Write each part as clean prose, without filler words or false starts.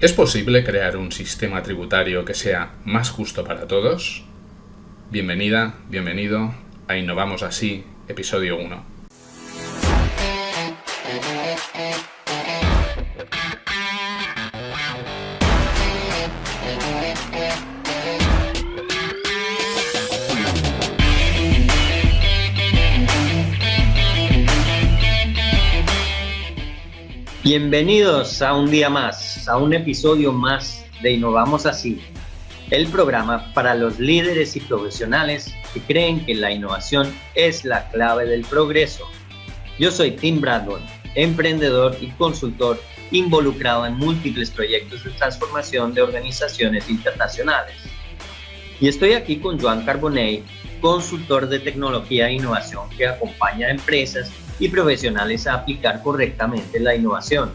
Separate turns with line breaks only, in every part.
¿Es posible crear un sistema tributario que sea más justo para todos? Bienvenida, bienvenido a Innovamos Así, episodio 1.
Bienvenidos a un día más, a un episodio más de Innovamos Así, el programa para los líderes y profesionales que creen que la innovación es la clave del progreso. Yo soy Tim Bradburn, emprendedor y consultor involucrado en múltiples proyectos de transformación de organizaciones internacionales. Y estoy aquí con Joan Carbonell, consultor de tecnología e innovación que acompaña a empresas y profesionales a aplicar correctamente la innovación.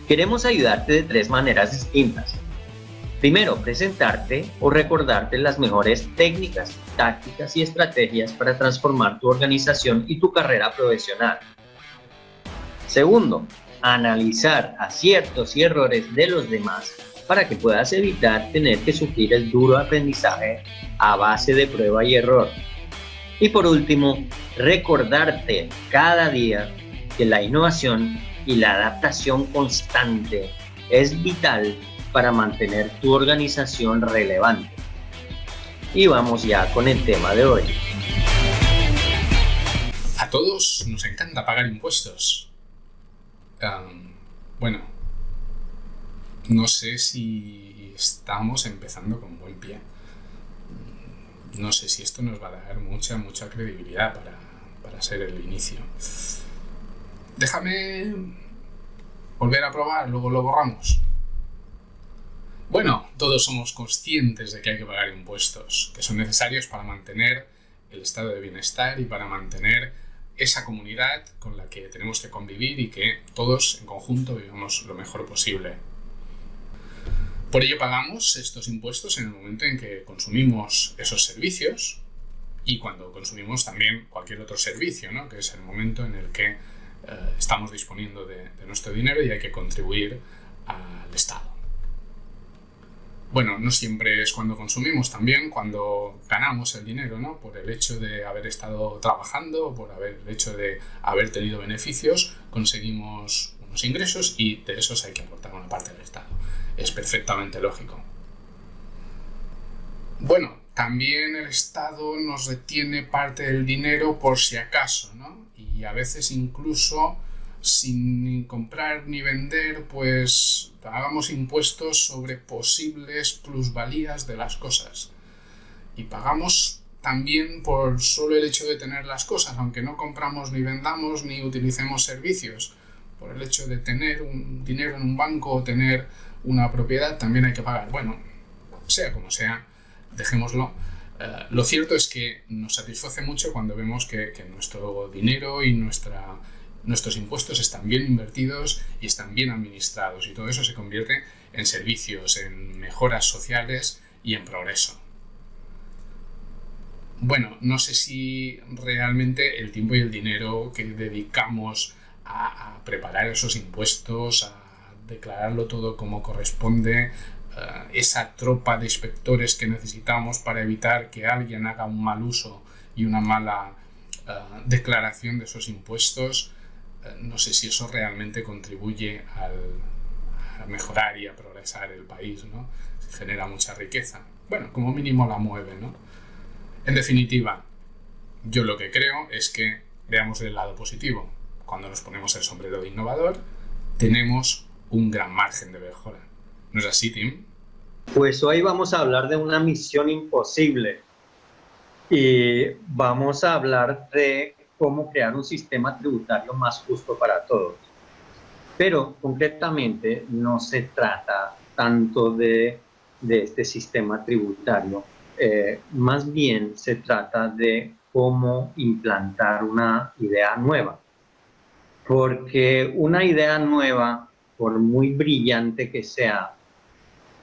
Queremos ayudarte de 3 maneras distintas. Primero, presentarte o recordarte las mejores técnicas, tácticas y estrategias para transformar tu organización y tu carrera profesional. Segundo, analizar aciertos y errores de los demás para que puedas evitar tener que sufrir el duro aprendizaje a base de prueba y error. Y por último, recordarte cada día que la innovación y la adaptación constante es vital para mantener tu organización relevante. Y vamos ya con el tema de hoy.
A todos nos encanta pagar impuestos. No sé si estamos empezando con buen pie. No sé si esto nos va a dar mucha credibilidad para ser el inicio. Déjame volver a probar, luego lo borramos. Bueno, todos somos conscientes de que hay que pagar impuestos, que son necesarios para mantener el estado de bienestar y para mantener esa comunidad con la que tenemos que convivir y que todos en conjunto vivamos lo mejor posible. Por ello pagamos estos impuestos en el momento en que consumimos esos servicios y cuando consumimos también cualquier otro servicio, ¿no? Que es el momento en el que estamos disponiendo de nuestro dinero y hay que contribuir al Estado. Bueno, no siempre es cuando consumimos, también cuando ganamos el dinero, ¿no? Por el hecho de haber estado trabajando, por el hecho de haber tenido beneficios, conseguimos unos ingresos y de esos hay que aportar una parte al Estado. Es perfectamente lógico. Bueno, también el Estado nos retiene parte del dinero por si acaso, ¿no? Y a veces incluso sin ni comprar ni vender, pues pagamos impuestos sobre posibles plusvalías de las cosas. Y pagamos también por solo el hecho de tener las cosas, aunque no compramos ni vendamos ni utilicemos servicios. Por el hecho de tener un dinero en un banco o tener una propiedad también hay que pagar. Bueno, sea como sea, dejémoslo. Lo cierto es que nos satisface mucho cuando vemos que nuestro dinero y nuestros impuestos están bien invertidos y están bien administrados y todo eso se convierte en servicios, en mejoras sociales y en progreso. Bueno, no sé si realmente el tiempo y el dinero que dedicamos a preparar esos impuestos, a declararlo todo como corresponde, esa tropa de inspectores que necesitamos para evitar que alguien haga un mal uso y una mala declaración de esos impuestos, no sé si eso realmente contribuye a mejorar y a progresar el país, ¿no? Se genera mucha riqueza. Bueno, como mínimo la mueve, ¿no? En definitiva, yo lo que creo es que veamos el lado positivo. Cuando nos ponemos el sombrero de innovador, tenemos un gran margen de mejora. ¿No es así, Tim?
Pues hoy vamos a hablar de una misión imposible y vamos a hablar de cómo crear un sistema tributario más justo para todos. Pero concretamente no se trata tanto de este sistema tributario, más bien se trata de cómo implantar una idea nueva. Porque una idea nueva, por muy brillante que sea,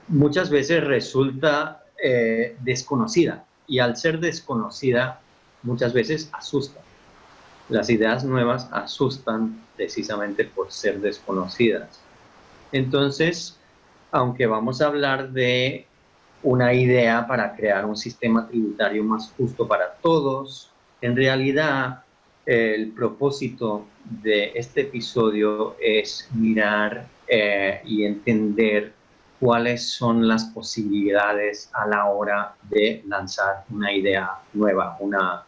muchas veces resulta desconocida y al ser desconocida muchas veces asusta. Las ideas nuevas asustan precisamente por ser desconocidas. Entonces, aunque vamos a hablar de una idea para crear un sistema tributario más justo para todos, en realidad el propósito de este episodio es mirar y entender cuáles son las posibilidades a la hora de lanzar una idea nueva, una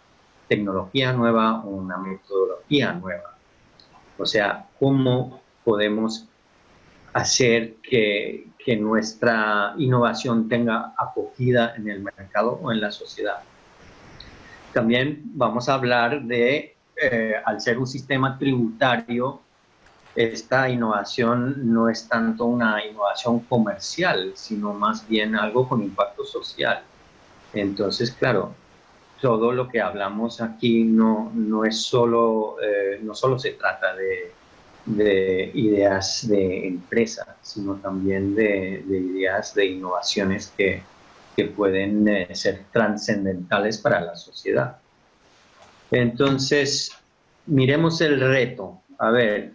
tecnología nueva, una metodología nueva. O sea, cómo podemos hacer que nuestra innovación tenga acogida en el mercado o en la sociedad. También vamos a hablar de, al ser un sistema tributario, esta innovación no es tanto una innovación comercial, sino más bien algo con impacto social. Entonces, claro, todo lo que hablamos aquí no es solo, no solo se trata de ideas de empresa, sino también de ideas de innovaciones que pueden ser trascendentales para la sociedad. Entonces, miremos el reto. A ver,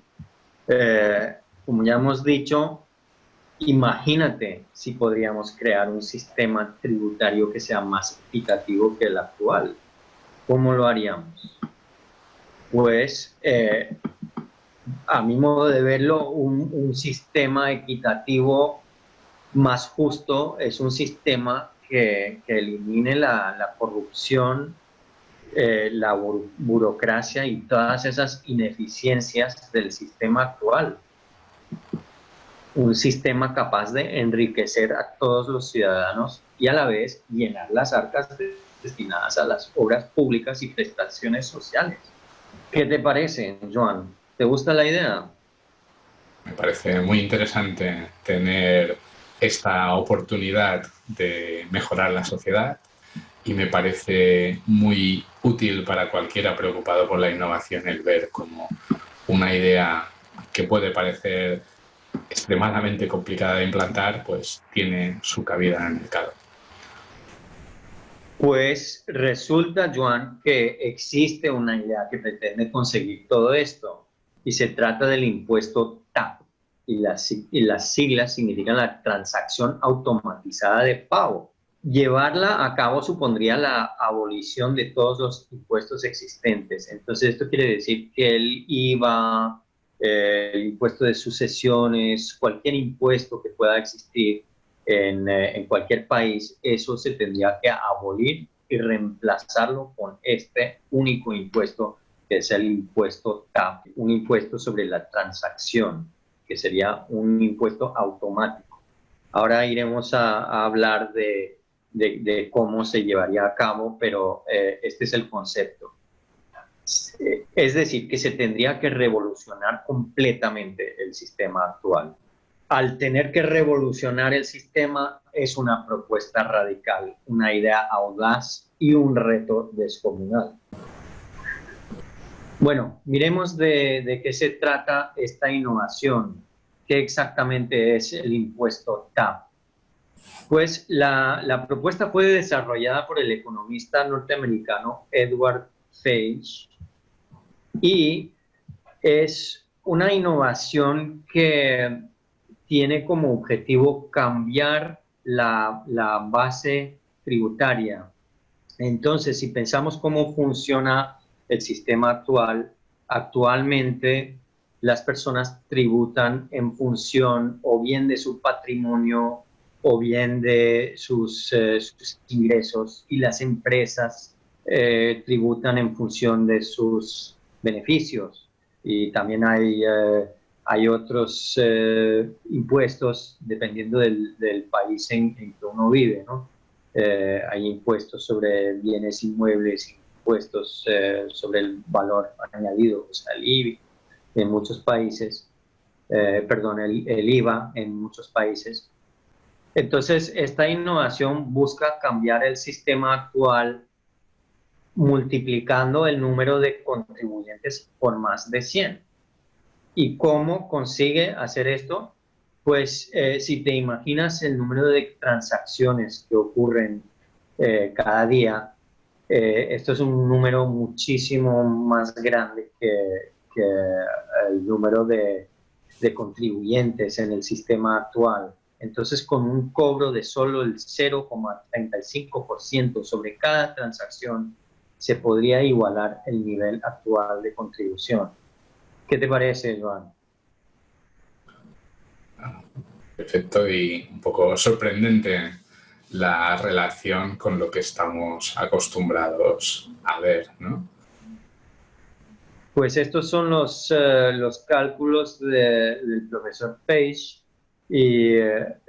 como ya hemos dicho, imagínate si podríamos crear un sistema tributario que sea más equitativo que el actual. ¿Cómo lo haríamos? Pues, a mi modo de verlo, un sistema equitativo más justo es un sistema que elimine la corrupción, la burocracia y todas esas ineficiencias del sistema actual. Un sistema capaz de enriquecer a todos los ciudadanos y a la vez llenar las arcas destinadas a las obras públicas y prestaciones sociales. ¿Qué te parece, Joan? ¿Te gusta la idea?
Me parece muy interesante tener esta oportunidad de mejorar la sociedad y me parece muy útil para cualquiera preocupado por la innovación el ver cómo una idea que puede parecer extremadamente complicada de implantar, pues tiene su cabida en el mercado.
Pues resulta, Joan, que existe una idea que pretende conseguir todo esto y se trata del impuesto TAP y las siglas significan la transacción automatizada de pago. Llevarla a cabo supondría la abolición de todos los impuestos existentes. Entonces esto quiere decir que el IVA, el impuesto de sucesiones, cualquier impuesto que pueda existir en cualquier país, eso se tendría que abolir y reemplazarlo con este único impuesto, que es el impuesto TAP, un impuesto sobre la transacción, que sería un impuesto automático. Ahora iremos a hablar de cómo se llevaría a cabo, pero este es el concepto. Es decir, que se tendría que revolucionar completamente el sistema actual. Al tener que revolucionar el sistema es una propuesta radical, una idea audaz y un reto descomunal. Bueno, miremos de qué se trata esta innovación. ¿Qué exactamente es el impuesto TAP? Pues la propuesta fue desarrollada por el economista norteamericano Edward Feige y es una innovación que tiene como objetivo cambiar la base tributaria. Entonces, si pensamos cómo funciona el sistema actual, actualmente las personas tributan en función o bien de su patrimonio o bien de sus ingresos y las empresas tributan en función de sus beneficios. Y también hay otros impuestos dependiendo del país en que uno vive, ¿no? Hay impuestos sobre bienes inmuebles, impuestos sobre el valor añadido, o sea, el IBI en muchos países, el IVA en muchos países. Entonces, esta innovación busca cambiar el sistema actual multiplicando el número de contribuyentes por más de 100. ¿Y cómo consigue hacer esto? Pues si te imaginas el número de transacciones que ocurren cada día, esto es un número muchísimo más grande que el número de contribuyentes en el sistema actual. Entonces, con un cobro de solo el 0,35% sobre cada transacción, se podría igualar el nivel actual de contribución. ¿Qué te parece, Joan?
Perfecto, y un poco sorprendente la relación con lo que estamos acostumbrados a ver, ¿no?
Pues estos son los cálculos del profesor Page, y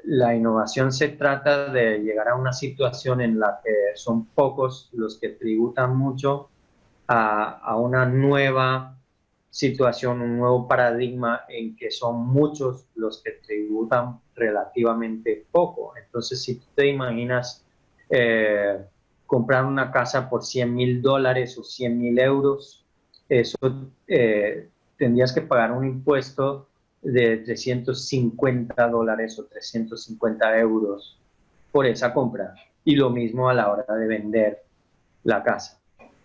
la innovación se trata de llegar a una situación en la que son pocos los que tributan mucho a una nueva situación, un nuevo paradigma en que son muchos los que tributan relativamente poco. Entonces, si tú te imaginas comprar una casa por $100,000 o 100,000 euros, eso tendrías que pagar un impuesto de $350 o 350 euros por esa compra. Y lo mismo a la hora de vender la casa.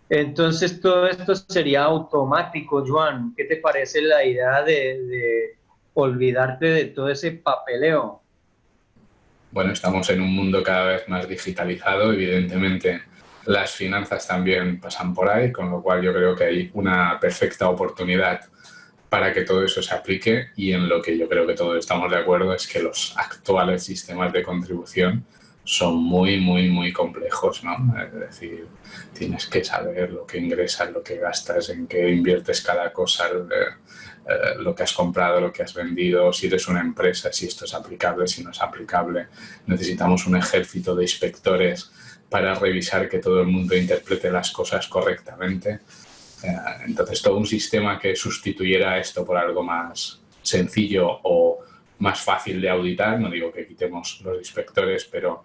Entonces, todo esto sería automático, Joan. ¿Qué te parece la idea de olvidarte de todo ese papeleo?
Bueno, estamos en un mundo cada vez más digitalizado, evidentemente las finanzas también pasan por ahí, con lo cual yo creo que hay una perfecta oportunidad para que todo eso se aplique, y en lo que yo creo que todos estamos de acuerdo es que los actuales sistemas de contribución son muy, muy, muy complejos, ¿no? Es decir, tienes que saber lo que ingresas, lo que gastas, en qué inviertes cada cosa, lo que has comprado, lo que has vendido, si eres una empresa, si esto es aplicable, si no es aplicable. Necesitamos un ejército de inspectores para revisar que todo el mundo interprete las cosas correctamente. Entonces, todo un sistema que sustituyera esto por algo más sencillo o más fácil de auditar, no digo que quitemos los inspectores, pero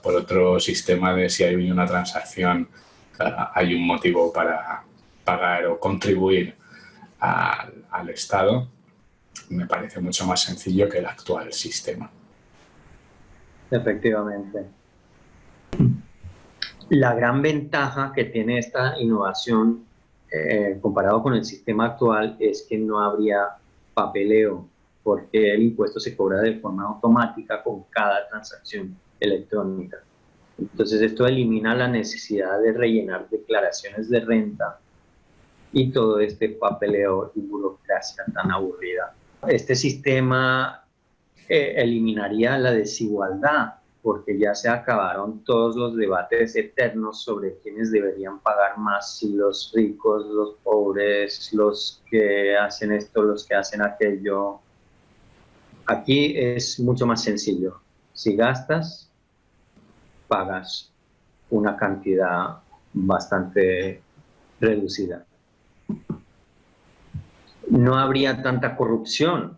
por otro sistema de si hay una transacción, hay un motivo para pagar o contribuir al Estado, me parece mucho más sencillo que el actual sistema.
Efectivamente. La gran ventaja que tiene esta innovación comparado con el sistema actual es que no habría papeleo, porque el impuesto se cobra de forma automática con cada transacción electrónica. Entonces, esto elimina la necesidad de rellenar declaraciones de renta y todo este papeleo y burocracia tan aburrida. Este sistema eliminaría la desigualdad, porque ya se acabaron todos los debates eternos sobre quiénes deberían pagar más, si los ricos, los pobres, los que hacen esto, los que hacen aquello. Aquí es mucho más sencillo. Si gastas, pagas una cantidad bastante reducida. No habría tanta corrupción,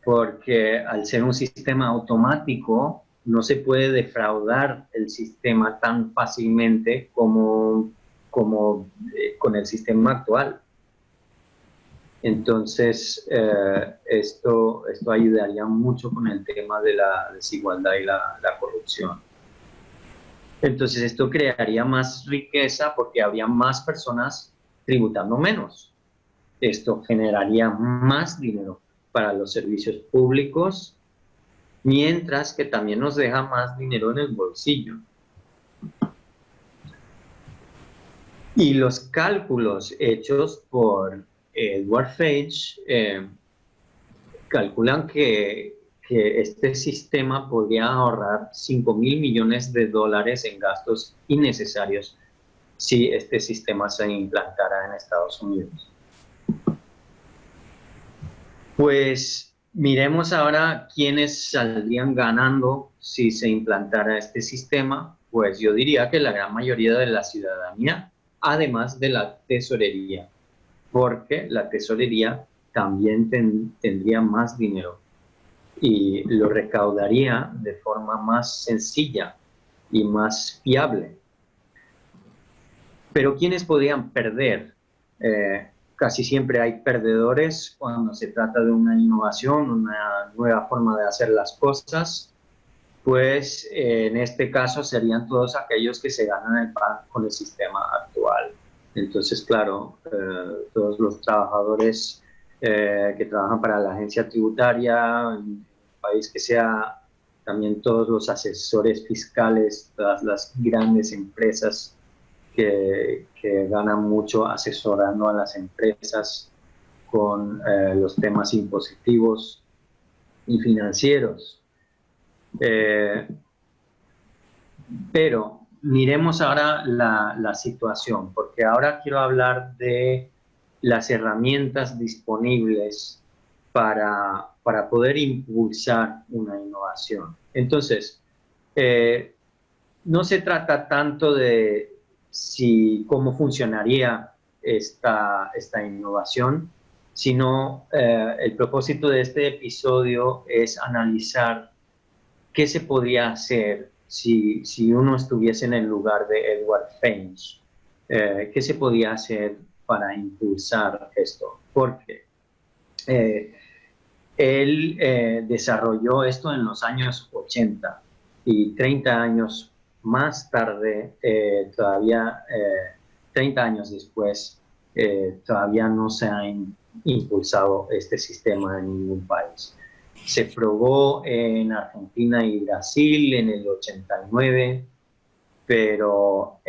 porque al ser un sistema automático, no se puede defraudar el sistema tan fácilmente como con el sistema actual. Entonces, esto ayudaría mucho con el tema de la desigualdad y la corrupción. Entonces, esto crearía más riqueza porque habría más personas tributando menos. Esto generaría más dinero para los servicios públicos, mientras que también nos deja más dinero en el bolsillo. Y los cálculos hechos por Edward Page calculan que este sistema podría ahorrar $5,000 millones en gastos innecesarios si este sistema se implantara en Estados Unidos. Pues miremos ahora quiénes saldrían ganando si se implantara este sistema. Pues yo diría que la gran mayoría de la ciudadanía, además de la tesorería, porque la tesorería también tendría más dinero y lo recaudaría de forma más sencilla y más fiable. Pero ¿quiénes podrían perder? Casi siempre hay perdedores cuando se trata de una innovación, una nueva forma de hacer las cosas. Pues en este caso serían todos aquellos que se ganan el pan con el sistema actual. Entonces, claro, todos los trabajadores que trabajan para la agencia tributaria, en el país que sea, también todos los asesores fiscales, todas las grandes empresas que ganan mucho asesorando a las empresas con los temas impositivos y financieros. Pero miremos ahora la situación, porque ahora quiero hablar de las herramientas disponibles para poder impulsar una innovación. Entonces, no se trata tanto de cómo funcionaría esta innovación, sino el propósito de este episodio es analizar qué se podría hacer si uno estuviese en el lugar de Edward Fages. ¿Qué se podía hacer para impulsar esto? Porque él desarrolló esto en los años 80 y 30 años más tarde, 30 años después, todavía no se ha impulsado este sistema en ningún país. Se probó en Argentina y Brasil en el 89, pero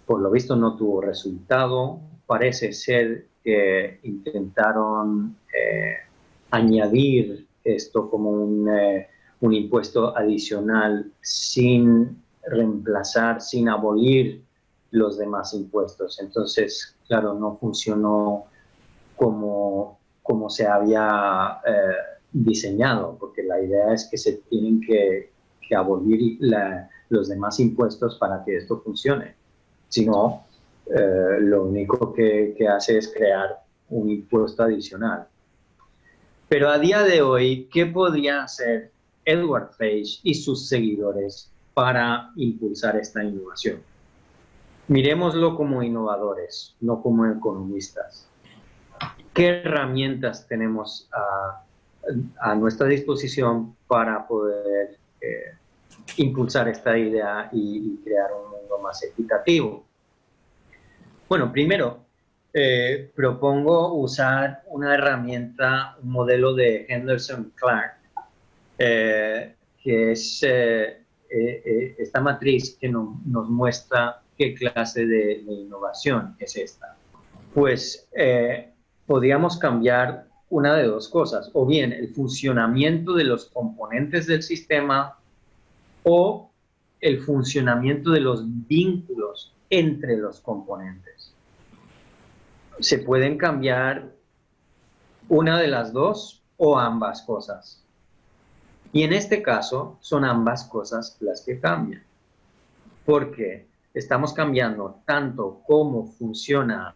por lo visto no tuvo resultado. Parece ser que intentaron añadir esto como un impuesto adicional sin reemplazar, sin abolir los demás impuestos. Entonces, claro, no funcionó como se había diseñado, porque la idea es que se tienen que abolir los demás impuestos para que esto funcione. Si no, lo único que hace es crear un impuesto adicional. Pero a día de hoy, ¿qué podría hacer Edward Fages y sus seguidores para impulsar esta innovación? Miremoslo como innovadores, no como economistas. ¿Qué herramientas tenemos a nuestra disposición para poder impulsar esta idea y crear un mundo más equitativo? Bueno, primero, propongo usar una herramienta, un modelo de Henderson-Clark, que es esta matriz que nos muestra qué clase de innovación es esta. Pues podríamos cambiar una de dos cosas, o bien el funcionamiento de los componentes del sistema o el funcionamiento de los vínculos entre los componentes. Se pueden cambiar una de las dos o ambas cosas. Y en este caso son ambas cosas las que cambian, porque estamos cambiando tanto cómo funciona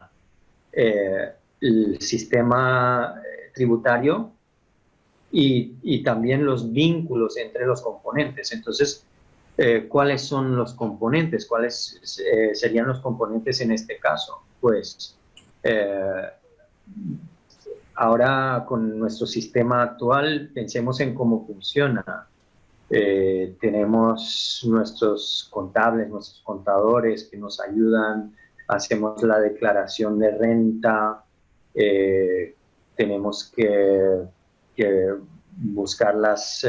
el sistema tributario y también los vínculos entre los componentes. Entonces, ¿cuáles son los componentes? ¿Cuáles serían los componentes en este caso? Pues ahora con nuestro sistema actual, pensemos en cómo funciona. Tenemos nuestros contables, nuestros contadores que nos ayudan, hacemos la declaración de renta, tenemos que buscar las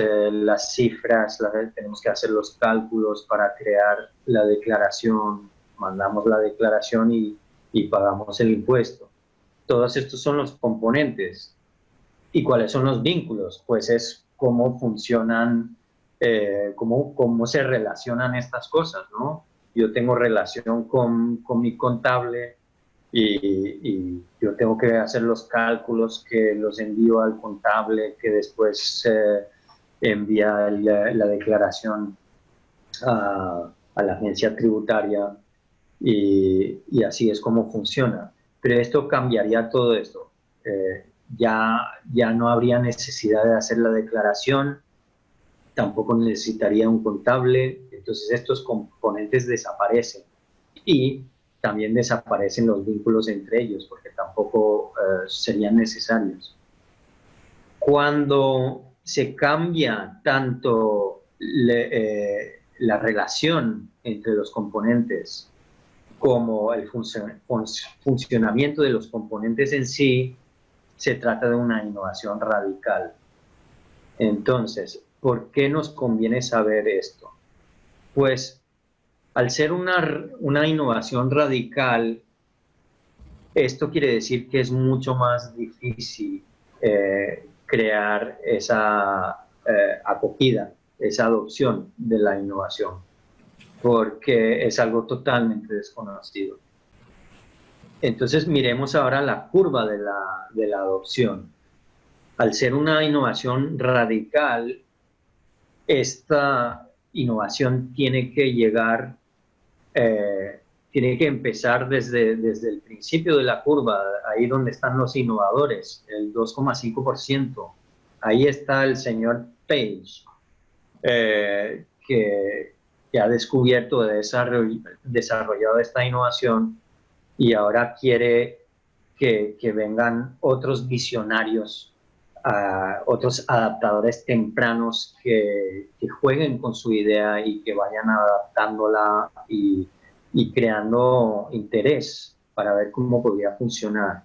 cifras, tenemos que hacer los cálculos para crear la declaración, mandamos la declaración y pagamos el impuesto. Todos estos son los componentes. ¿Y cuáles son los vínculos? Pues es cómo funcionan, cómo se relacionan estas cosas, ¿no? Yo tengo relación con mi contable y yo tengo que hacer los cálculos que los envío al contable, que después envía la declaración a la agencia tributaria y así es como funciona. Pero esto cambiaría todo esto. Ya no habría necesidad de hacer la declaración, tampoco necesitaría un contable, entonces estos componentes desaparecen y también desaparecen los vínculos entre ellos porque tampoco serían necesarios. Cuando se cambia tanto la relación entre los componentes como el funcionamiento de los componentes en sí, se trata de una innovación radical. Entonces, ¿por qué nos conviene saber esto? Pues al ser una innovación radical, esto quiere decir que es mucho más difícil crear esa acogida, esa adopción de la innovación, porque es algo totalmente desconocido. Entonces miremos ahora la curva de la adopción. Al ser una innovación radical, esta innovación tiene que llegar, tiene que empezar desde el principio de la curva, ahí donde están los innovadores, el 2,5%. Ahí está el señor Page, que ha descubierto, desarrollado esta innovación y ahora quiere que vengan otros visionarios, otros adaptadores tempranos que jueguen con su idea y que vayan adaptándola y creando interés para ver cómo podría funcionar.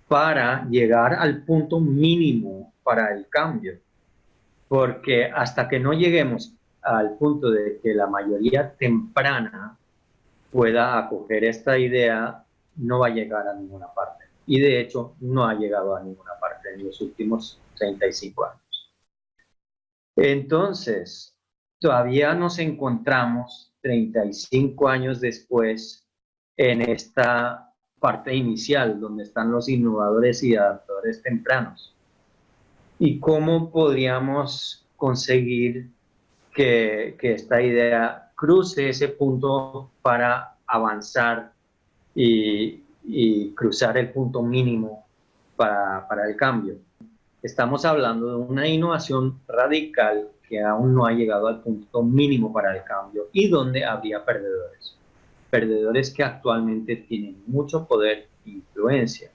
Para llegar al punto mínimo para el cambio. Porque hasta que no lleguemos al punto de que la mayoría temprana pueda acoger esta idea, no va a llegar a ninguna parte. Y de hecho, no ha llegado a ninguna parte en los últimos 35 años. Entonces, todavía nos encontramos 35 años después en esta parte inicial, donde están los innovadores y adaptadores tempranos. ¿Y cómo podríamos conseguir que esta idea cruce ese punto para avanzar y cruzar el punto mínimo para el cambio? Estamos hablando de una innovación radical que aún no ha llegado al punto mínimo para el cambio y donde habría perdedores. Perdedores que actualmente tienen mucho poder e influencia.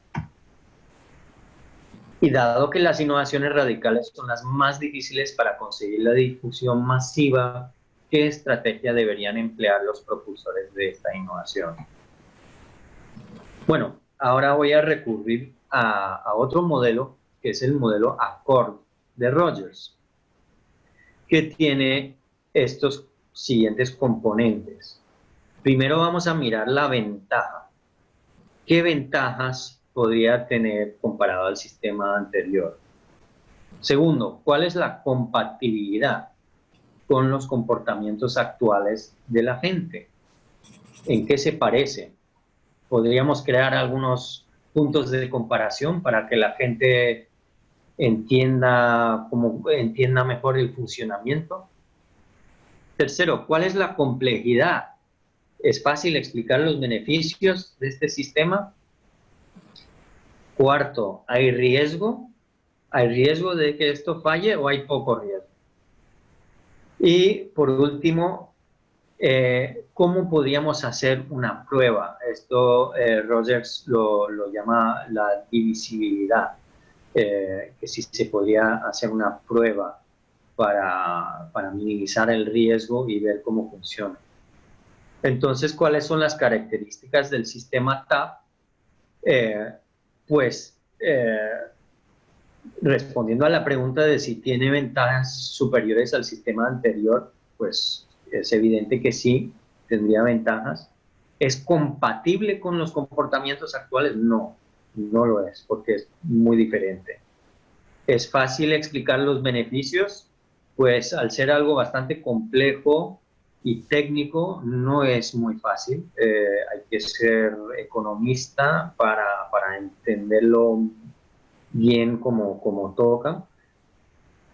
Y dado que las innovaciones radicales son las más difíciles para conseguir la difusión masiva, ¿qué estrategia deberían emplear los propulsores de esta innovación? Bueno, ahora voy a recurrir a otro modelo, que es el modelo Accord de Rogers, que tiene estos siguientes componentes. Primero vamos a mirar la ventaja. ¿Qué ventajas podría tener comparado al sistema anterior? Segundo, ¿cuál es la compatibilidad con los comportamientos actuales de la gente? ¿En qué se parece? ¿Podríamos crear algunos puntos de comparación para que la gente entienda mejor el funcionamiento? Tercero, ¿cuál es la complejidad? ¿Es fácil explicar los beneficios de este sistema? Cuarto, ¿hay riesgo? ¿Hay riesgo de que esto falle o hay poco riesgo? Y por último, ¿cómo podríamos hacer una prueba? Esto Rogers lo llama la divisibilidad, que si se podría hacer una prueba para minimizar el riesgo y ver cómo funciona. Entonces, ¿cuáles son las características del sistema TAP? Respondiendo a la pregunta de si tiene ventajas superiores al sistema anterior, pues es evidente que sí, tendría ventajas. ¿Es compatible con los comportamientos actuales? No, no lo es, porque es muy diferente. ¿Es fácil explicar los beneficios? Pues al ser algo bastante complejo y técnico, no es muy fácil. Hay que ser economista para entenderlo bien como toca.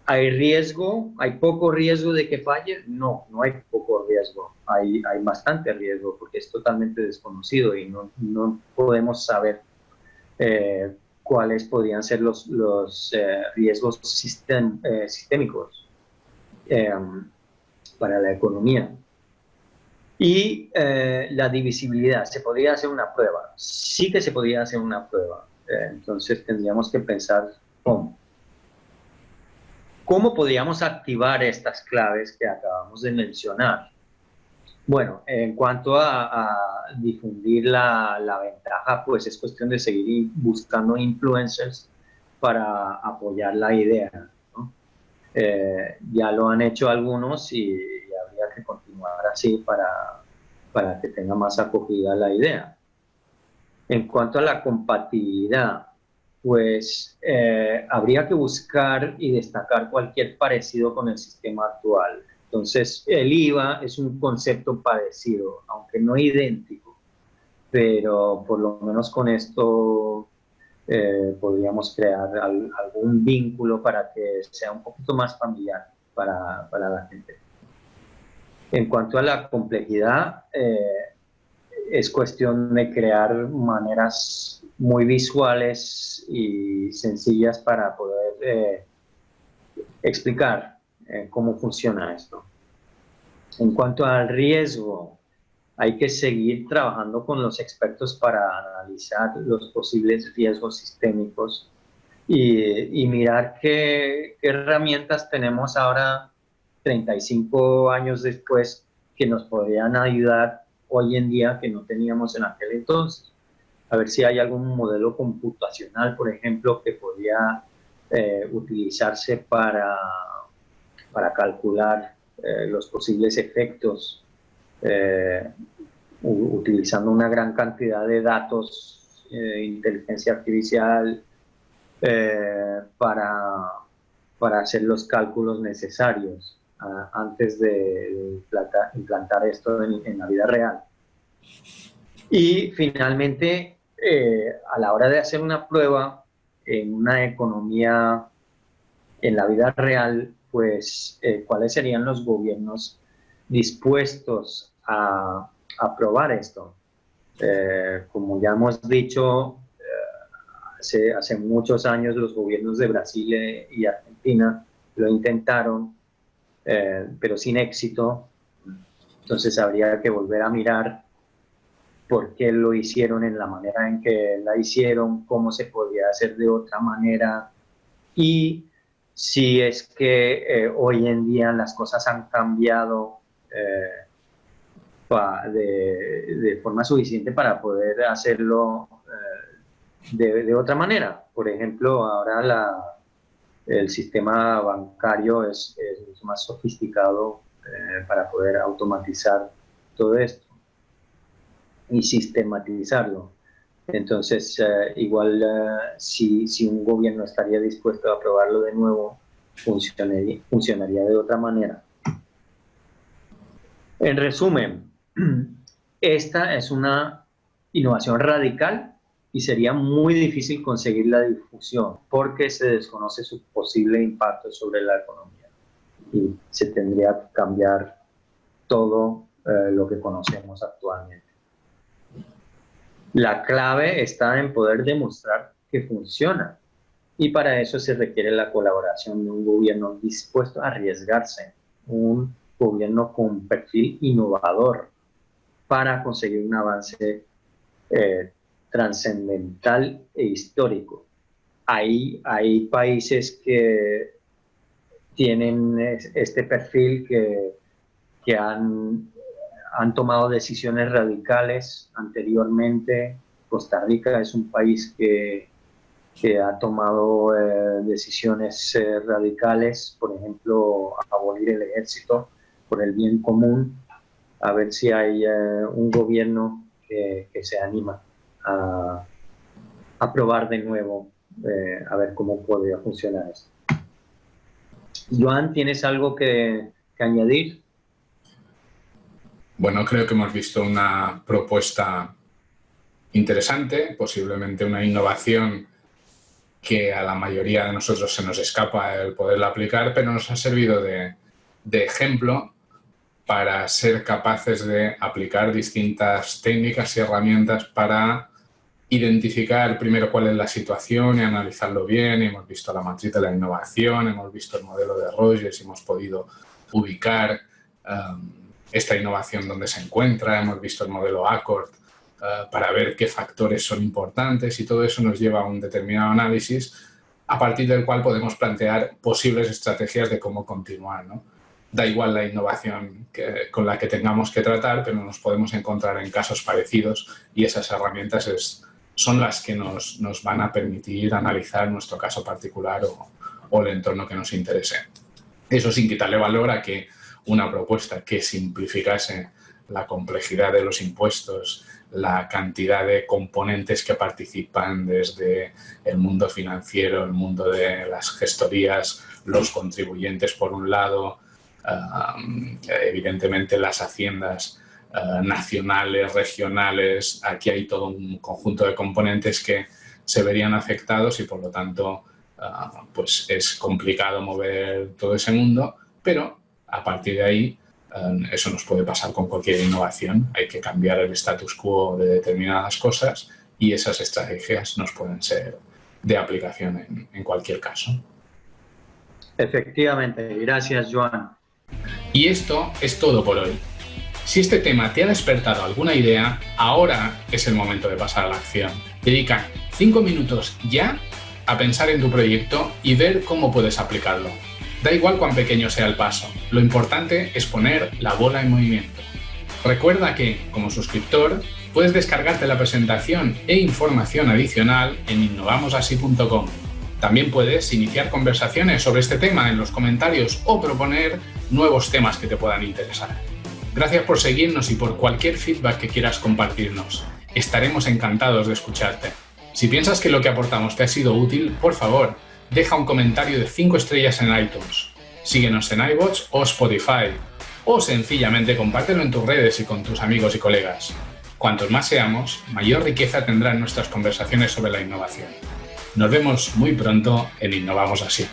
¿Hay riesgo? ¿Hay poco riesgo de que falle? No, no hay poco riesgo. Hay bastante riesgo porque es totalmente desconocido y no podemos saber cuáles podrían ser los riesgos sistémicos para la economía. Y la divisibilidad, ¿se podría hacer una prueba? Sí que se podría hacer una prueba. Entonces tendríamos que pensar cómo. ¿Cómo podríamos activar estas claves que acabamos de mencionar? Bueno, en cuanto a difundir la ventaja, pues es cuestión de seguir buscando influencers para apoyar la idea, ¿no? Ya lo han hecho algunos y habría que continuar así para que tenga más acogida la idea. En cuanto a la compatibilidad, pues habría que buscar y destacar cualquier parecido con el sistema actual. Entonces, el IVA es un concepto parecido, aunque no idéntico, pero por lo menos con esto podríamos crear algún vínculo para que sea un poquito más familiar para la gente. En cuanto a la complejidad, es cuestión de crear maneras muy visuales y sencillas para poder explicar cómo funciona esto. En cuanto al riesgo, hay que seguir trabajando con los expertos para analizar los posibles riesgos sistémicos y mirar qué herramientas tenemos ahora, 35 años después, que nos podrían ayudar hoy en día que no teníamos en aquel entonces. A ver si hay algún modelo computacional, por ejemplo, que podría utilizarse para calcular los posibles efectos utilizando una gran cantidad de datos, inteligencia artificial, para hacer los cálculos necesarios antes de implantar esto en la vida real. Y finalmente, a la hora de hacer una prueba en una economía en la vida real, pues, ¿cuáles serían los gobiernos dispuestos a aprobar esto? Como ya hemos dicho, hace muchos años los gobiernos de Brasil y Argentina lo intentaron, pero sin éxito. Entonces habría que volver a mirar por qué lo hicieron en la manera en que la hicieron, cómo se podía hacer de otra manera y si es que hoy en día las cosas han cambiado de forma suficiente para poder hacerlo de otra manera. Por ejemplo, ahora el sistema bancario es mucho más sofisticado para poder automatizar todo esto y sistematizarlo. Entonces, igual si un gobierno estaría dispuesto a aprobarlo de nuevo, funcionaría de otra manera. En resumen, esta es una innovación radical y sería muy difícil conseguir la difusión porque se desconoce su posible impacto sobre la economía y se tendría que cambiar todo lo que conocemos actualmente. La clave está en poder demostrar que funciona y para eso se requiere la colaboración de un gobierno dispuesto a arriesgarse, un gobierno con perfil innovador para conseguir un avance trascendental e histórico. Hay países que tienen este perfil que han tomado decisiones radicales anteriormente. Costa Rica es un país que ha tomado decisiones radicales, por ejemplo, abolir el ejército por el bien común. A ver si hay un gobierno que se anima a probar de nuevo, a ver cómo podría funcionar esto. Joan, ¿tienes algo que añadir?
Bueno, creo que hemos visto una propuesta interesante, posiblemente una innovación que a la mayoría de nosotros se nos escapa el poderla aplicar, pero nos ha servido de ejemplo para ser capaces de aplicar distintas técnicas y herramientas para identificar primero cuál es la situación y analizarlo bien. Hemos visto la matriz de la innovación, hemos visto el modelo de Rogers y hemos podido ubicar esta innovación donde se encuentra, hemos visto el modelo Accord para ver qué factores son importantes y todo eso nos lleva a un determinado análisis a partir del cual podemos plantear posibles estrategias de cómo continuar, ¿no? Da igual la innovación con la que tengamos que tratar, pero nos podemos encontrar en casos parecidos y esas herramientas son las que nos van a permitir analizar nuestro caso particular o el entorno que nos interese. Eso sin quitarle valor a que una propuesta que simplificase la complejidad de los impuestos, la cantidad de componentes que participan desde el mundo financiero, el mundo de las gestorías, los contribuyentes por un lado, evidentemente las haciendas nacionales, regionales. Aquí hay todo un conjunto de componentes que se verían afectados y por lo tanto pues es complicado mover todo ese mundo, pero a partir de ahí eso nos puede pasar con cualquier innovación. Hay que cambiar el status quo de determinadas cosas y esas estrategias nos pueden ser de aplicación en cualquier caso.
Efectivamente, gracias, Joan.
Y esto es todo por hoy. Si este tema te ha despertado alguna idea, ahora es el momento de pasar a la acción. Dedica 5 minutos ya a pensar en tu proyecto y ver cómo puedes aplicarlo. Da igual cuán pequeño sea el paso, lo importante es poner la bola en movimiento. Recuerda que, como suscriptor, puedes descargarte la presentación e información adicional en innovamosasí.com. También puedes iniciar conversaciones sobre este tema en los comentarios o proponer nuevos temas que te puedan interesar. Gracias por seguirnos y por cualquier feedback que quieras compartirnos. Estaremos encantados de escucharte. Si piensas que lo que aportamos te ha sido útil, por favor, deja un comentario de 5 estrellas en iTunes. Síguenos en iVoox o Spotify. O sencillamente compártelo en tus redes y con tus amigos y colegas. Cuantos más seamos, mayor riqueza tendrán nuestras conversaciones sobre la innovación. Nos vemos muy pronto en Innovamos Así.